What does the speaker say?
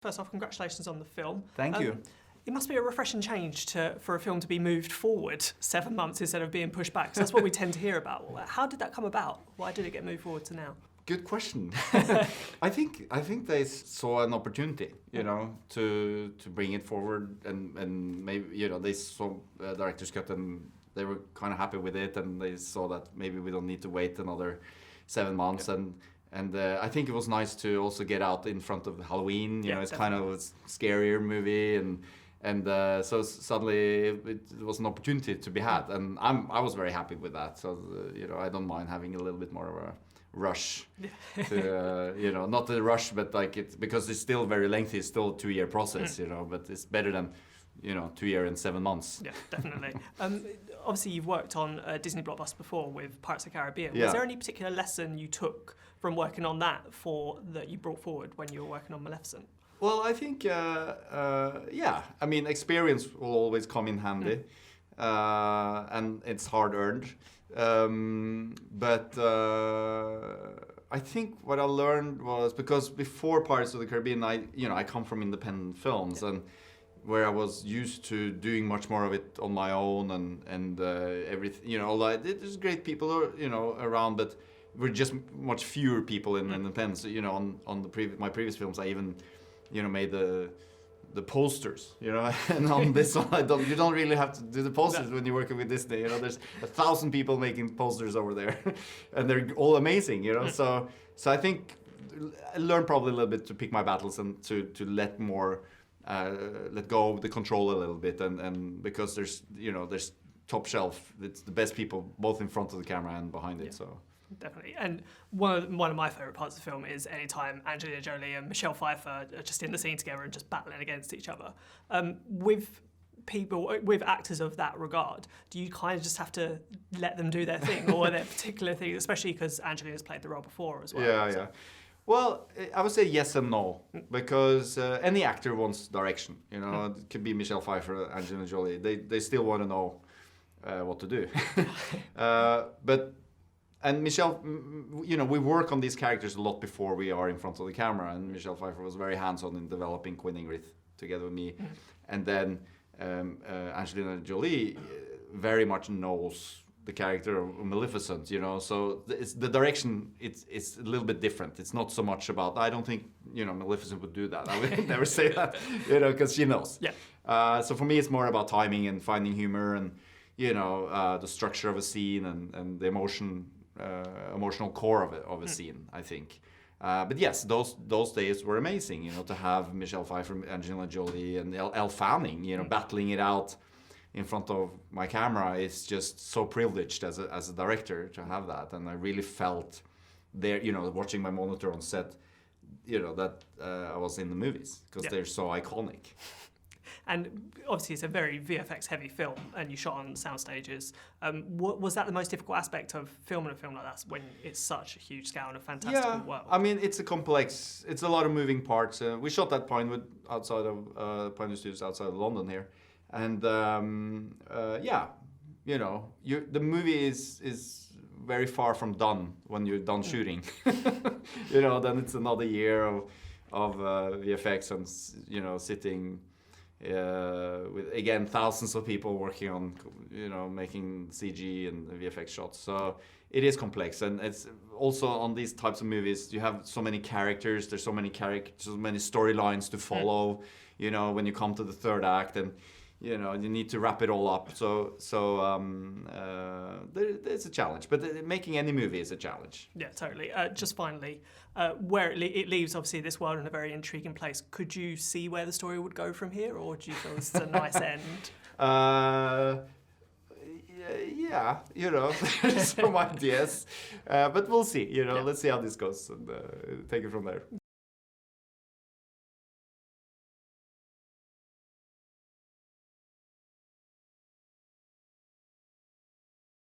First off, congratulations on the film. Thank you. It must be a refreshing change for a film to be moved forward 7 months instead of being pushed back. So that's what we tend to hear about. How did that come about? Why did it get moved forward to now? Good question. I think they saw an opportunity, to bring it forward, and maybe they saw director's cut and they were kind of happy with it, and they saw that maybe we don't need to wait another 7 months, and I think it was nice to also get out in front of Halloween. It's kind of a scarier movie, and so suddenly it was an opportunity to be had, and I was very happy with that. So I don't mind having a little bit more of a rush to not the rush, but like it, because it's still very lengthy. It's still a 2-year process, but it's better than 2 years and 7 months. Yeah, definitely. Obviously you've worked on a Disney blockbuster before with Pirates of the Caribbean. Yeah. Was there any particular lesson you took from working on that that you brought forward when you were working on Maleficent? Well, I think I mean, experience will always come in handy, and it's hard earned. But I think what I learned was, because before Pirates of the Caribbean, I come from independent films, and where I was used to doing much more of it on my own, and everything, there's great people, around, but we're just much fewer people in independence. On my previous films, I even, made the posters, and on this one, you don't really have to do the posters when you're working with Disney. There's 1,000 people making posters over there, and they're all amazing. So I think I learned probably a little bit to pick my battles and to let go of the control a little bit, and because there's top shelf, it's the best people both in front of the camera and behind it. So. Definitely. And one of my favourite parts of the film is anytime Angelina Jolie and Michelle Pfeiffer are just in the scene together and just battling against each other. With actors of that regard, do you kind of just have to let them do their thing, or are there particular things, especially because Angelina's played the role before as well? Yeah. Well, I would say yes and no, because any actor wants direction. It could be Michelle Pfeiffer, Angelina Jolie. They still want to know what to do. And Michelle, we work on these characters a lot before we are in front of the camera, and Michelle Pfeiffer was very hands-on in developing Queen Ingrid together with me. And then Angelina Jolie very much knows the character of Maleficent, so it's the direction, it's a little bit different. It's not so much about, I don't think, Maleficent would do that. I would never say that, because she knows. Yeah. So for me, it's more about timing and finding humor, and, the structure of a scene, and the emotional core of a scene, I think. But yes, those days were amazing, to have Michelle Pfeiffer, Angelina Jolie, and Elle Fanning, battling it out in front of my camera is just so privileged as a director to have that. And I really felt there, watching my monitor on set, that I was in the movies, because they're so iconic. And obviously it's a very VFX heavy film, and you shot on sound stages. Was that the most difficult aspect of filming a film like that, when it's such a huge scale and a fantastical world? I mean, it's a lot of moving parts. We shot at Pinewood, outside of Pinewood Studios, outside of London here. And the movie is very far from done when you're done shooting. Then it's another year of VFX, and sitting with, again, thousands of people working on making CG and VFX shots. So it is complex, and it's also on these types of movies, you have so many characters. There's so many storylines to follow. When you come to the third act, and you need to wrap it all up. So it's a challenge, but making any movie is a challenge. Yeah, totally. Just finally, where it leaves, obviously, this world in a very intriguing place. Could you see where the story would go from here, or do you feel this is a nice end? Yeah, there's some ideas, but we'll see. Let's see how this goes, and take it from there.